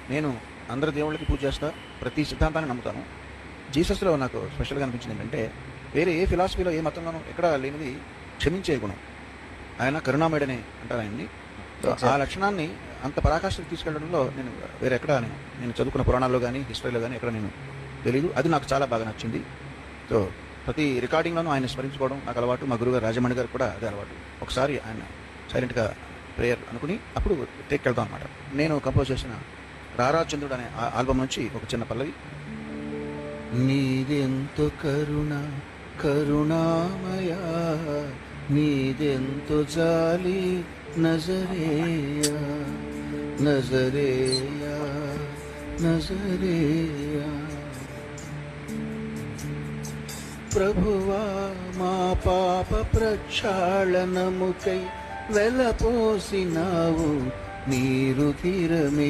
నేను అందరి దేవుళ్ళకి పూజ చేస్తా, ప్రతి సిద్ధాంతాన్ని నమ్ముతాను. జీసస్‌లో నాకు స్పెషల్‌గా అనిపించింది ఏంటంటే, వేరే ఏ ఫిలాసఫీలో, ఏ మతంలోనూ ఎక్కడా లేనిది క్షమించే గుణం. ఆయన కరుణామయుడని అంటారు ఆయన్ని. సో, ఆ లక్షణాన్ని అంత పరాకాష్ఠకి తీసుకెళ్లడంలో నేను వేరే ఎక్కడా నేను చదువుకున్న పురాణాల్లో గానీ, హిస్టరీలో గానీ ఎక్కడ నేను తెలీదు. అది నాకు చాలా బాగా నచ్చింది. సో, ప్రతి రికార్డింగ్‌లోనూ ఆయన్ని స్మరించుకోవడం నాకు అలవాటు. మా గురువుగారు రాజమణి గారికి కూడా అదే అలవాటు. ఒకసారి ఆయన సైలెంట్‌గా ప్రేయర్ అనుకుని అప్పుడు టేక్‌కెళ్తాం అనమాట. నేను కంపోజ్ చేసిన 'రారా చంద్రుడు' అనే ఆల్బమ్ నుంచి ఒక చిన్న పల్లవి. నీదెంతో కరుణ కరుణామయా, నీదెంతో జాలి నజరేయా, నజరేయా, నజరేయా. ప్రభువా మా పాప ప్రక్షాళనముకై వెలపోసినావు నీ రుధిరమే.